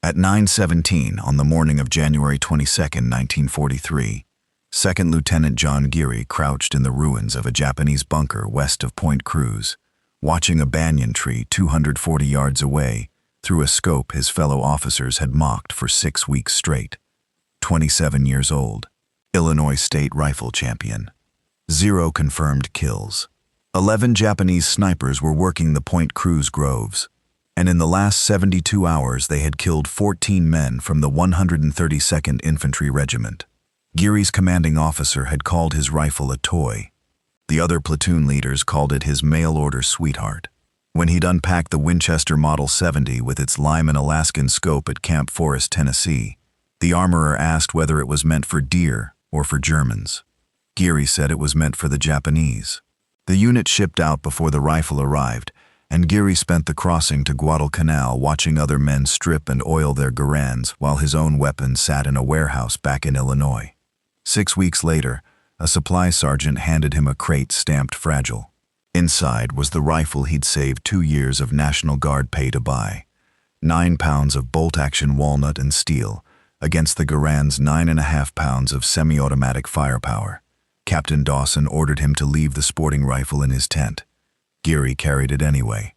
At 9:17 on the morning of January 22, 1943, Second Lieutenant John Geary crouched in the ruins of a Japanese bunker west of Point Cruz, watching a banyan tree 240 yards away through a scope his fellow officers had mocked for 6 weeks straight. 27 years old, Illinois State Rifle Champion. 0 confirmed kills. 11 Japanese snipers were working the Point Cruz groves, and in the last 72 hours they had killed 14 men from the 132nd Infantry Regiment. Geary's commanding officer had called his rifle a toy. The other platoon leaders called it his mail-order sweetheart. When he'd unpacked the Winchester Model 70 with its Lyman Alaskan scope at Camp Forest, Tennessee, the armorer asked whether it was meant for deer or for Germans. Geary said it was meant for the Japanese. The unit shipped out before the rifle arrived, and Geary spent the crossing to Guadalcanal watching other men strip and oil their Garands while his own weapon sat in a warehouse back in Illinois. 6 weeks later, a supply sergeant handed him a crate stamped fragile. Inside was the rifle he'd saved 2 years of National Guard pay to buy. 9 pounds of bolt-action walnut and steel against the Garand's 9.5 pounds of semi-automatic firepower. Captain Dawson ordered him to leave the sporting rifle in his tent. Geary carried it anyway.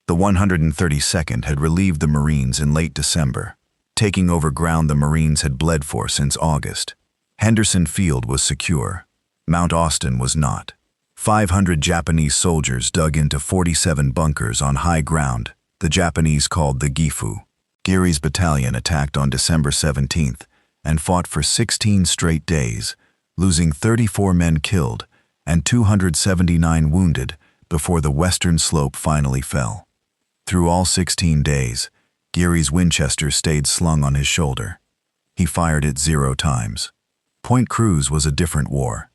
The 132nd had relieved the Marines in late December, taking over ground the Marines had bled for since August. Henderson Field was secure. Mount Austin was not. 500 Japanese soldiers dug into 47 bunkers on high ground the Japanese called the Gifu. Geary's battalion attacked on December 17th and fought for 16 straight days, losing 34 men killed and 279 wounded before the western slope finally fell. Through all 16 days, Geary's Winchester stayed slung on his shoulder. He fired it 0 times. Point Cruz was a different war.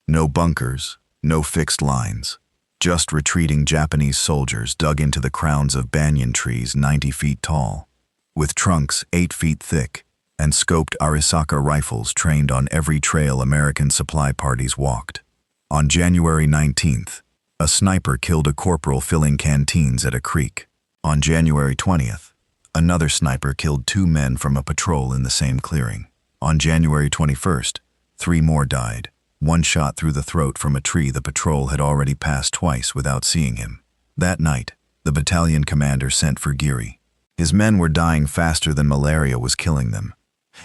No bunkers, no fixed lines. Just retreating Japanese soldiers dug into the crowns of banyan trees 90 feet tall, with trunks 8 feet thick, and scoped Arisaka rifles trained on every trail American supply parties walked. On January 19th, a sniper killed a corporal filling canteens at a creek. On January 20th, another sniper killed 2 men from a patrol in the same clearing. On January 21st, 3 more died, 1 shot through the throat from a tree the patrol had already passed twice without seeing him. That night, the battalion commander sent for Geary. His men were dying faster than malaria was killing them,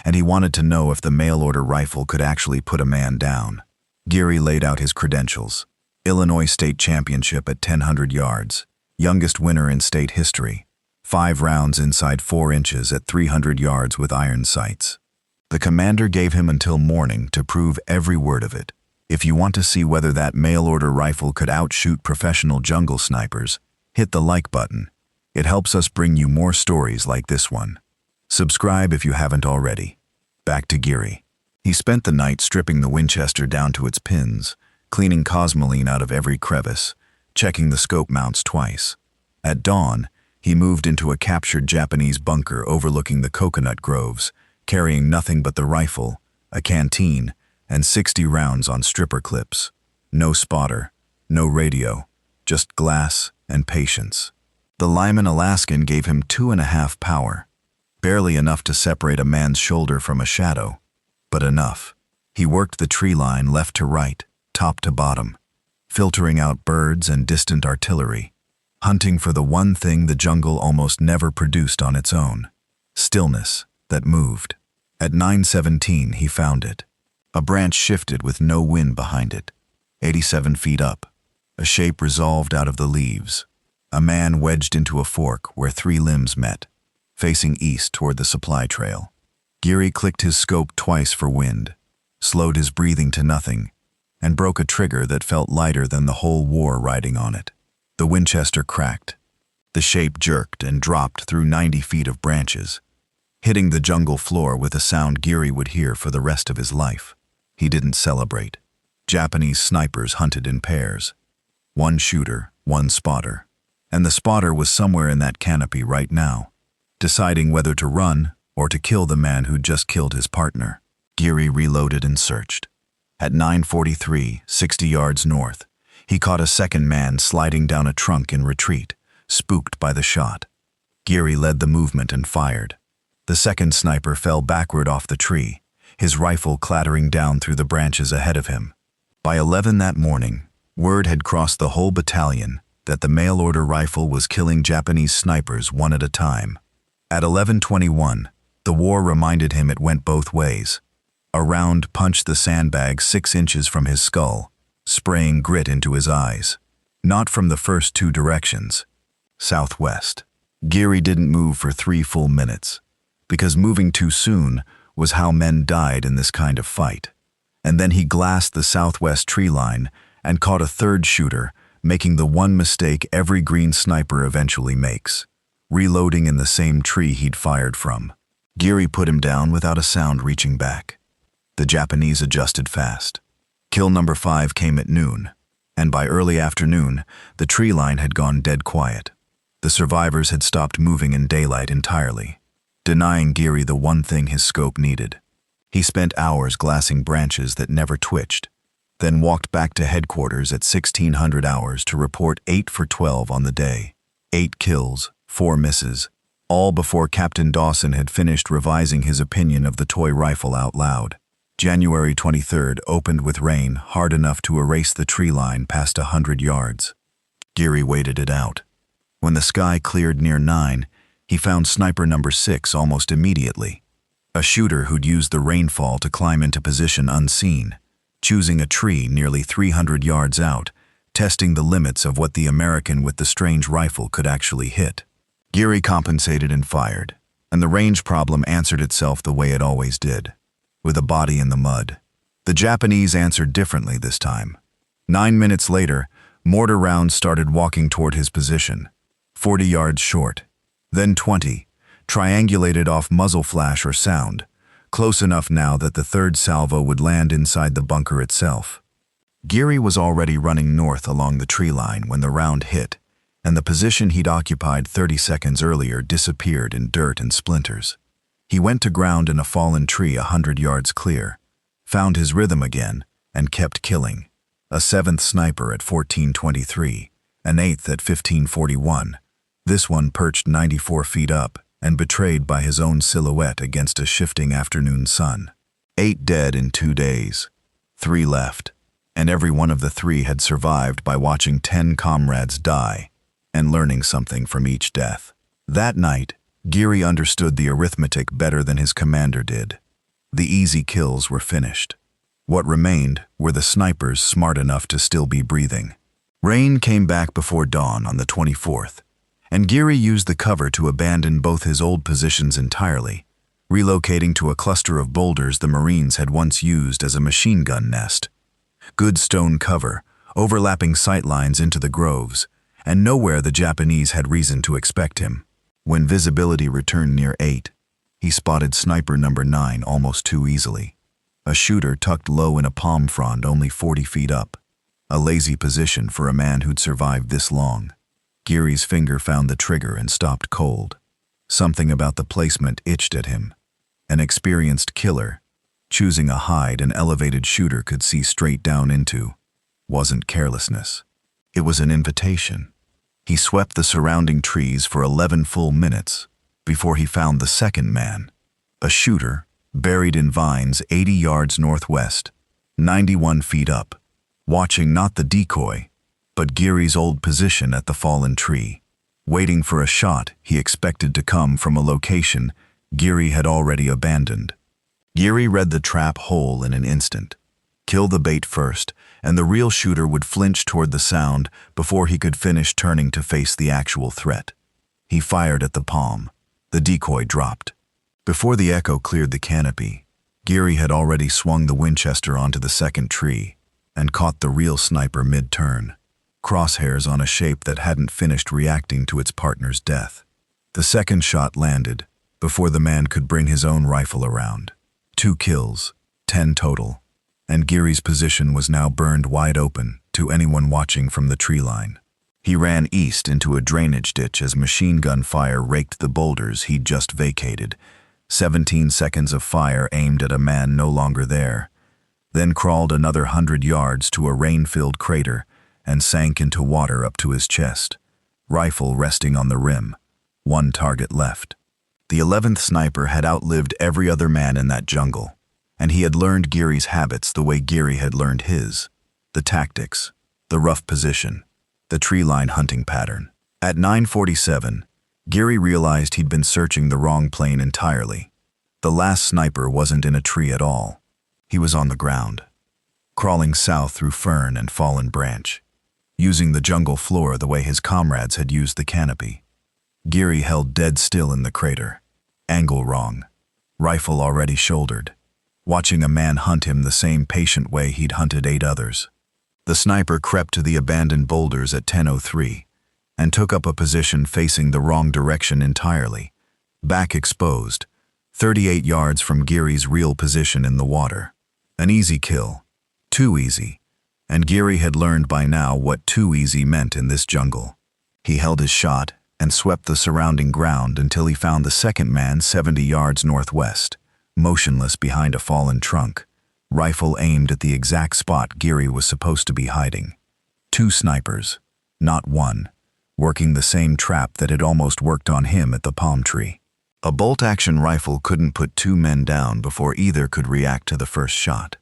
and he wanted to know if the mail-order rifle could actually put a man down. Geary laid out his credentials. Illinois State Championship at 1,000 yards, youngest winner in state history, 5 rounds inside 4 inches at 300 yards with iron sights. The commander gave him until morning to prove every word of it. If you want to see whether that mail-order rifle could outshoot professional jungle snipers, hit the like button. It helps us bring you more stories like this one. Subscribe if you haven't already. Back to Geary. He spent the night stripping the Winchester down to its pins, cleaning cosmoline out of every crevice, checking the scope mounts twice. At dawn, he moved into a captured Japanese bunker overlooking the coconut groves, carrying nothing but the rifle, a canteen, and 60 rounds on stripper clips. No spotter, no radio, just glass and patience. The Lyman Alaskan gave him 2.5 power, barely enough to separate a man's shoulder from a shadow, but enough. He worked the tree line left to right, top to bottom, filtering out birds and distant artillery, hunting for the one thing the jungle almost never produced on its own: stillness that moved. At 9:17 he found it. A branch shifted with no wind behind it, 87 feet up. A shape resolved out of the leaves. A man wedged into a fork where 3 limbs met, facing east toward the supply trail. Geary clicked his scope twice for wind, slowed his breathing to nothing, and broke a trigger that felt lighter than the whole war riding on it. The Winchester cracked. The shape jerked and dropped through 90 feet of branches, hitting the jungle floor with a sound Geary would hear for the rest of his life. He didn't celebrate. Japanese snipers hunted in pairs. 1 shooter, 1 spotter. And the spotter was somewhere in that canopy right now, deciding whether to run or to kill the man who'd just killed his partner. Geary reloaded and searched. At 9:43, 60 yards north, he caught a second man sliding down a trunk in retreat, spooked by the shot. Geary led the movement and fired. The second sniper fell backward off the tree, his rifle clattering down through the branches ahead of him. By 11 that morning, word had crossed the whole battalion that the mail-order rifle was killing Japanese snipers one at a time. At 11:21, the war reminded him it went both ways. A round punched the sandbag 6 inches from his skull, spraying grit into his eyes. Not from the first 2 directions. Southwest. Geary didn't move for 3 full minutes, because moving too soon was how men died in this kind of fight. And then he glassed the southwest tree line and caught a third shooter, making the one mistake every green sniper eventually makes, reloading in the same tree he'd fired from. Geary put him down without a sound reaching back. The Japanese adjusted fast. Kill number 5 came at noon, and by early afternoon, the tree line had gone dead quiet. The survivors had stopped moving in daylight entirely, denying Geary the one thing his scope needed. He spent hours glassing branches that never twitched, then walked back to headquarters at 1600 hours to report 8 for 12 on the day. 8 kills, 4 misses, all before Captain Dawson had finished revising his opinion of the toy rifle out loud. January 23rd opened with rain hard enough to erase the tree line past 100 yards. Geary waited it out. When the sky cleared near 9, he found sniper number 6 almost immediately. A shooter who'd used the rainfall to climb into position unseen, choosing a tree nearly 300 yards out, testing the limits of what the American with the strange rifle could actually hit. Geary compensated and fired, and the range problem answered itself the way it always did, with a body in the mud. The Japanese answered differently this time. 9 minutes later, mortar rounds started walking toward his position, 40 yards short, then 20, triangulated off muzzle flash or sound, close enough now that the third salvo would land inside the bunker itself. Geary was already running north along the tree line when the round hit, and the position he'd occupied 30 seconds earlier disappeared in dirt and splinters. He went to ground in a fallen tree 100 yards clear, found his rhythm again, and kept killing. A 7th sniper at 14:23, an 8th at 15:41. This one perched 94 feet up and betrayed by his own silhouette against a shifting afternoon sun. 8 dead in 2 days. 3 left, and every one of the 3 had survived by watching 10 comrades die and learning something from each death. That night, Geary understood the arithmetic better than his commander did. The easy kills were finished. What remained were the snipers smart enough to still be breathing. Rain came back before dawn on the 24th, and Geary used the cover to abandon both his old positions entirely, relocating to a cluster of boulders the Marines had once used as a machine gun nest. Good stone cover, overlapping sight lines into the groves, and nowhere the Japanese had reason to expect him. When visibility returned near 8, he spotted sniper number 9 almost too easily. A shooter tucked low in a palm frond only 40 feet up. A lazy position for a man who'd survived this long. Geary's finger found the trigger and stopped cold. Something about the placement itched at him. An experienced killer, choosing a hide an elevated shooter could see straight down into, wasn't carelessness. It was an invitation. He swept the surrounding trees for 11 full minutes before he found the second man, a shooter buried in vines 80 yards northwest, 91 feet up, watching not the decoy, but Geary's old position at the fallen tree, waiting for a shot he expected to come from a location Geary had already abandoned. Geary read the trap whole in an instant. Kill the bait first, and the real shooter would flinch toward the sound before he could finish turning to face the actual threat. He fired at the palm. The decoy dropped. Before the echo cleared the canopy, Geary had already swung the Winchester onto the second tree and caught the real sniper mid-turn, crosshairs on a shape that hadn't finished reacting to its partner's death. The second shot landed before the man could bring his own rifle around. 2 kills, 10 total, and Geary's position was now burned wide open to anyone watching from the tree line. He ran east into a drainage ditch as machine gun fire raked the boulders he'd just vacated. 17 seconds of fire aimed at a man no longer there, then crawled another 100 yards to a rain-filled crater and sank into water up to his chest, rifle resting on the rim, 1 target left. The 11th sniper had outlived every other man in that jungle, and he had learned Geary's habits the way Geary had learned his. The tactics, the rough position, the tree line hunting pattern. At 9:47, Geary realized he'd been searching the wrong plane entirely. The last sniper wasn't in a tree at all. He was on the ground, crawling south through fern and fallen branch, using the jungle floor the way his comrades had used the canopy. Geary held dead still in the crater, angle wrong, rifle already shouldered, watching a man hunt him the same patient way he'd hunted 8 others. The sniper crept to the abandoned boulders at 10:03 and took up a position facing the wrong direction entirely, back exposed, 38 yards from Geary's real position in the water. An easy kill, too easy, and Geary had learned by now what too easy meant in this jungle. He held his shot and swept the surrounding ground until he found the second man 70 yards northwest, motionless behind a fallen trunk, rifle aimed at the exact spot Geary was supposed to be hiding. 2 snipers, not one, working the same trap that had almost worked on him at the palm tree. A bolt-action rifle couldn't put 2 men down before either could react to the first shot.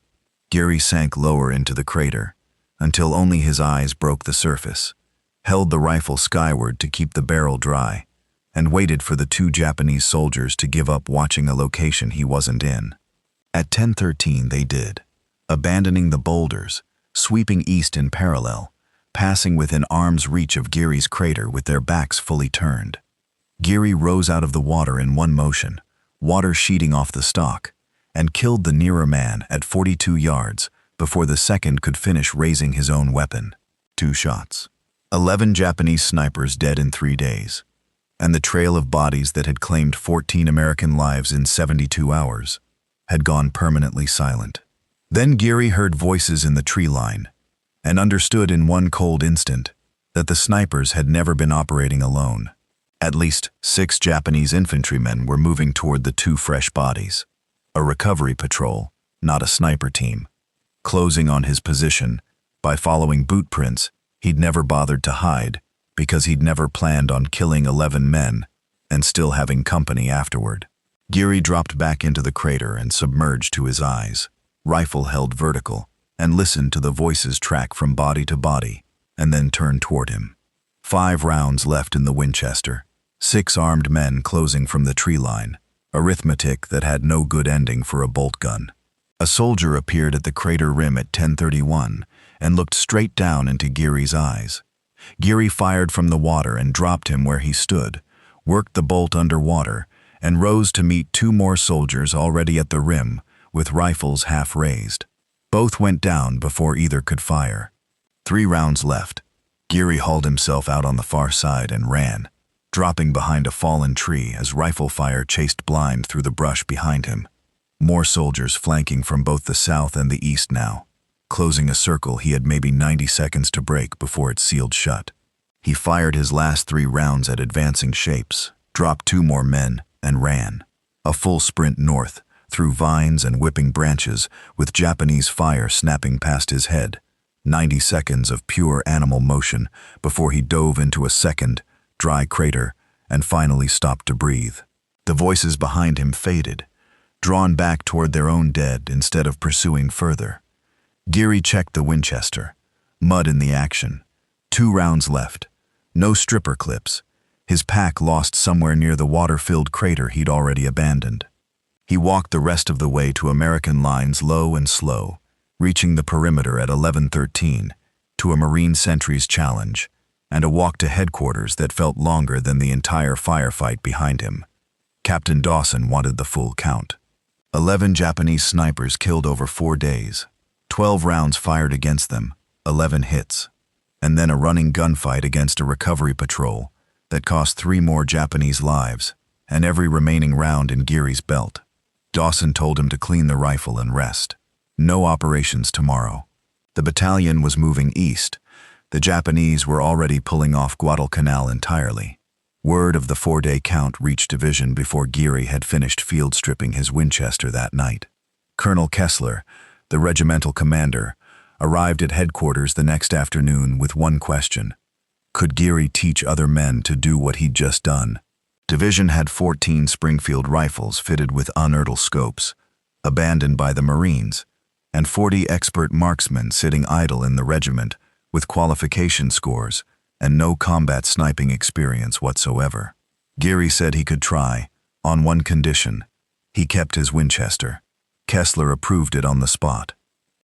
Geary sank lower into the crater, until only his eyes broke the surface, held the rifle skyward to keep the barrel dry, and waited for the 2 Japanese soldiers to give up watching a location he wasn't in. At 10:13 they did, abandoning the boulders, sweeping east in parallel, passing within arm's reach of Geary's crater with their backs fully turned. Geary rose out of the water in one motion, water sheeting off the stalk, and killed the nearer man at 42 yards before the second could finish raising his own weapon. 2 shots. 11 Japanese snipers dead in 3 days, and the trail of bodies that had claimed 14 American lives in 72 hours had gone permanently silent. Then Geary heard voices in the tree line, and understood in one cold instant that the snipers had never been operating alone. At least 6 Japanese infantrymen were moving toward the 2 fresh bodies. A recovery patrol, not a sniper team. Closing on his position, by following boot prints he'd never bothered to hide because he'd never planned on killing 11 men and still having company afterward. Geary dropped back into the crater and submerged to his eyes, rifle held vertical, and listened to the voices track from body to body, and then turned toward him. 5 rounds left in the Winchester, 6 armed men closing from the tree line, arithmetic that had no good ending for a bolt gun. A soldier appeared at the crater rim at 10:31 and looked straight down into Geary's eyes. Geary fired from the water and dropped him where he stood, worked the bolt underwater, and rose to meet 2 more soldiers already at the rim with rifles half raised. Both went down before either could fire. 3 rounds left. Geary hauled himself out on the far side and ran, dropping behind a fallen tree as rifle fire chased blind through the brush behind him. More soldiers flanking from both the south and the east now, closing a circle he had maybe 90 seconds to break before it sealed shut. He fired his last 3 rounds at advancing shapes, dropped 2 more men, and ran. A full sprint north, through vines and whipping branches, with Japanese fire snapping past his head. 90 seconds of pure animal motion before he dove into a second, dry crater and finally stopped to breathe. The voices behind him faded, drawn back toward their own dead instead of pursuing further. Geary checked the Winchester, mud in the action. 2 rounds left, no stripper clips. His pack lost somewhere near the water-filled crater he'd already abandoned. He walked the rest of the way to American lines low and slow, reaching the perimeter at 11:13, to a Marine sentry's challenge, and a walk to headquarters that felt longer than the entire firefight behind him. Captain Dawson wanted the full count. 11 Japanese snipers killed over 4 days, 12 rounds fired against them, 11 hits, and then a running gunfight against a recovery patrol that cost 3 more Japanese lives and every remaining round in Geary's belt. Dawson told him to clean the rifle and rest. No operations tomorrow. The battalion was moving east. The Japanese were already pulling off Guadalcanal entirely. Word of the 4-day count reached division before Geary had finished field stripping his Winchester that night. Colonel Kessler, the regimental commander, arrived at headquarters the next afternoon with one question. Could Geary teach other men to do what he'd just done? Division had 14 Springfield rifles fitted with unertl scopes, abandoned by the Marines, and 40 expert marksmen sitting idle in the regiment with qualification scores and no combat sniping experience whatsoever. Geary said he could try, on one condition. He kept his Winchester. Kessler approved it on the spot.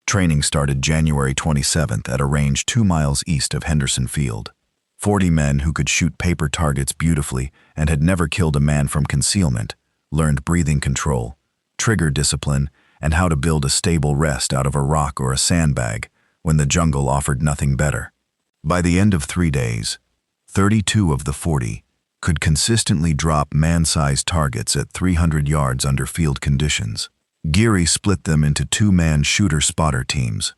Training started January 27th at a range 2 miles east of Henderson Field. 40 men who could shoot paper targets beautifully and had never killed a man from concealment learned breathing control, trigger discipline, and how to build a stable rest out of a rock or a sandbag when the jungle offered nothing better. By the end of 3 days, 32 of the 40 could consistently drop man-sized targets at 300 yards under field conditions. Geary split them into 2-man shooter-spotter teams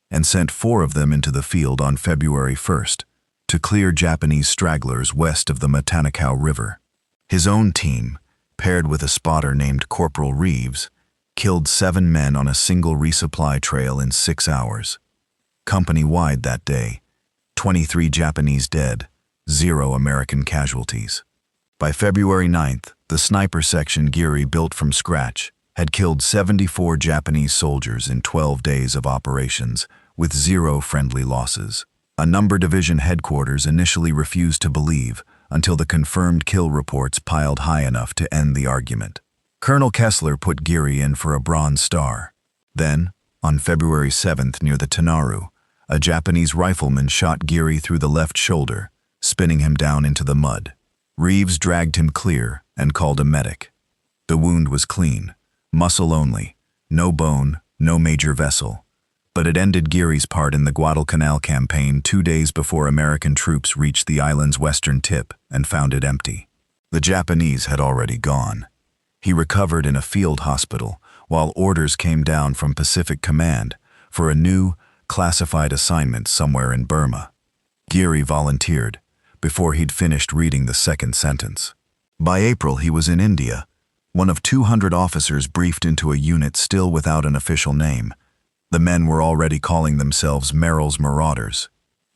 and sent 4 of them into the field on February 1st to clear Japanese stragglers west of the Guadalcanal River. His own team, paired with a spotter named Corporal Reeves, killed 7 men on a single resupply trail in 6 hours. Company-wide that day, 23 Japanese dead, 0 American casualties. By February 9th, the sniper section Geary built from scratch had killed 74 Japanese soldiers in 12 days of operations, with 0 friendly losses. A number division headquarters initially refused to believe until the confirmed kill reports piled high enough to end the argument. Colonel Kessler put Geary in for a Bronze Star. Then, on February 7th near the Tenaru, a Japanese rifleman shot Geary through the left shoulder, spinning him down into the mud. Reeves dragged him clear and called a medic. The wound was clean, muscle only, no bone, no major vessel. But it ended Geary's part in the Guadalcanal campaign 2 days before American troops reached the island's western tip and found it empty. The Japanese had already gone. He recovered in a field hospital while orders came down from Pacific Command for a new, classified assignment somewhere in Burma. Geary volunteered before he'd finished reading the second sentence. By April, he was in India, one of 200 officers briefed into a unit still without an official name. The men were already calling themselves Merrill's Marauders.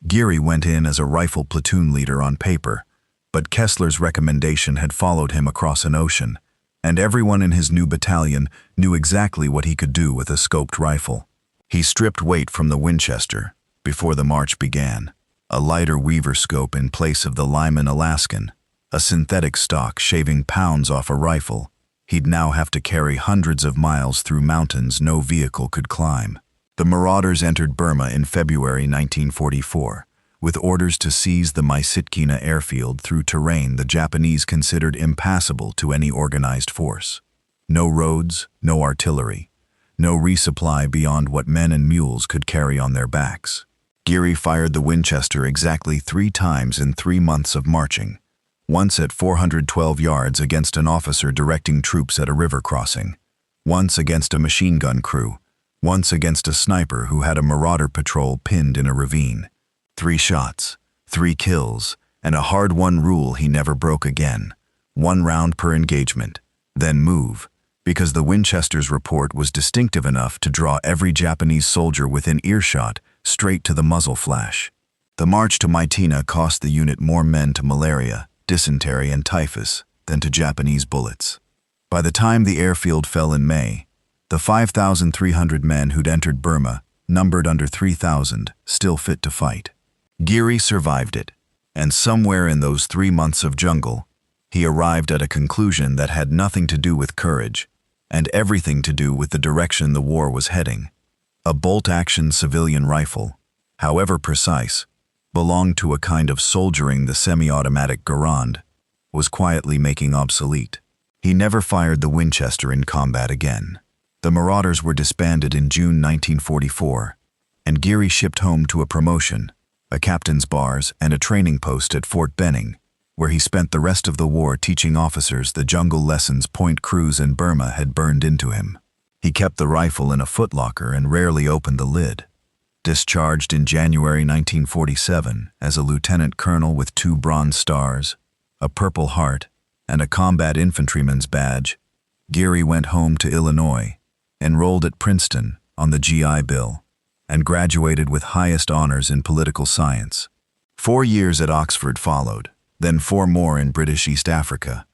Geary went in as a rifle platoon leader on paper, but Kessler's recommendation had followed him across an ocean, and everyone in his new battalion knew exactly what he could do with a scoped rifle. He stripped weight from the Winchester before the march began, a lighter Weaver scope in place of the Lyman Alaskan, a synthetic stock shaving pounds off a rifle. He'd now have to carry hundreds of miles through mountains no vehicle could climb. The Marauders entered Burma in February 1944, with orders to seize the Myitkyina airfield through terrain the Japanese considered impassable to any organized force. No roads, no artillery, no resupply beyond what men and mules could carry on their backs. Geary fired the Winchester exactly 3 times in 3 months of marching, once at 412 yards against an officer directing troops at a river crossing, once against a machine gun crew, once against a sniper who had a Marauder patrol pinned in a ravine. 3 shots, 3 kills, and a hard-won rule he never broke again. 1 round per engagement, then move, because the Winchester's report was distinctive enough to draw every Japanese soldier within earshot straight to the muzzle flash. The march to Myitkyina cost the unit more men to malaria, dysentery, and typhus than to Japanese bullets. By the time the airfield fell in May, the 5,300 men who'd entered Burma numbered under 3,000, still fit to fight. Geary survived it, and somewhere in those 3 months of jungle, he arrived at a conclusion that had nothing to do with courage and everything to do with the direction the war was heading. A bolt-action civilian rifle, however precise, belonged to a kind of soldiering the semi-automatic Garand was quietly making obsolete. He never fired the Winchester in combat again. The Marauders were disbanded in June 1944, and Geary shipped home to a promotion, a captain's bars, and a training post at Fort Benning, where he spent the rest of the war teaching officers the jungle lessons Point Cruz and Burma had burned into him. He kept the rifle in a footlocker and rarely opened the lid. Discharged in January 1947 as a lieutenant colonel with 2 Bronze Stars, a Purple Heart, and a combat infantryman's badge, Geary went home to Illinois, enrolled at Princeton on the GI Bill, and graduated with highest honors in political science. 4 years at Oxford followed, then 4 more in British East Africa,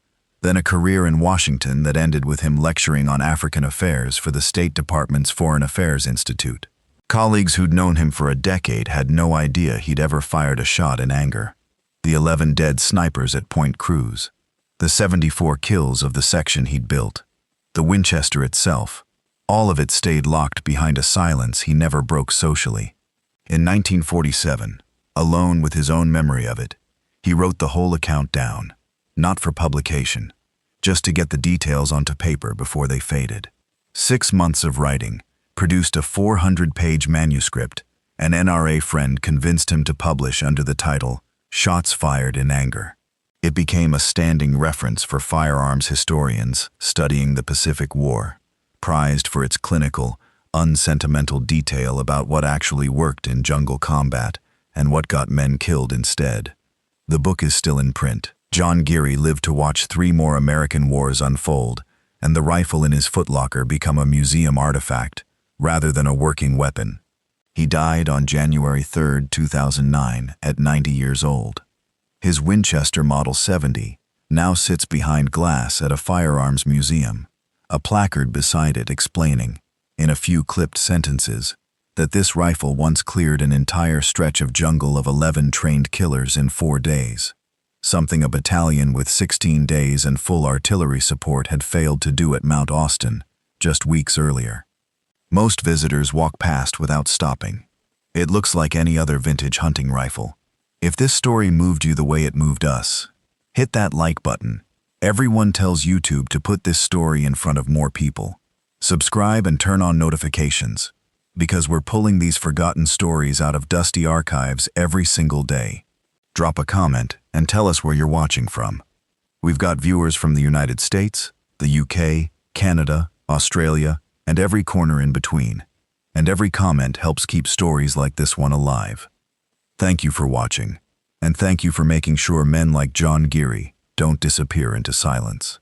then a career in Washington that ended with him lecturing on African affairs for the State Department's Foreign Affairs Institute. Colleagues who'd known him for a decade had no idea he'd ever fired a shot in anger. The 11 dead snipers at Point Cruz, the 74 kills of the section he'd built, the Winchester itself, all of it stayed locked behind a silence he never broke socially. In 1947, alone with his own memory of it, he wrote the whole account down, not for publication, just to get the details onto paper before they faded. 6 months of writing produced a 400-page manuscript. An NRA friend convinced him to publish under the title, Shots Fired in Anger. It became a standing reference for firearms historians studying the Pacific War, prized for its clinical, unsentimental detail about what actually worked in jungle combat and what got men killed instead. The book is still in print. John Geary lived to watch 3 more American wars unfold, and the rifle in his footlocker become a museum artifact rather than a working weapon. He died on January 3, 2009, at 90 years old. His Winchester Model 70 now sits behind glass at a firearms museum, a placard beside it explaining, in a few clipped sentences, that this rifle once cleared an entire stretch of jungle of 11 trained killers in 4 days, something a battalion with 16 days and full artillery support had failed to do at Mount Austin just weeks earlier. Most visitors walk past without stopping. It looks like any other vintage hunting rifle. If this story moved you the way it moved us, hit that like button. Everyone tells YouTube to put this story in front of more people. Subscribe and turn on notifications, because we're pulling these forgotten stories out of dusty archives every single day. Drop a comment and tell us where you're watching from. We've got viewers from the United States, the UK, Canada, Australia, and every corner in between. And every comment helps keep stories like this one alive. Thank you for watching, and thank you for making sure men like John Geary don't disappear into silence.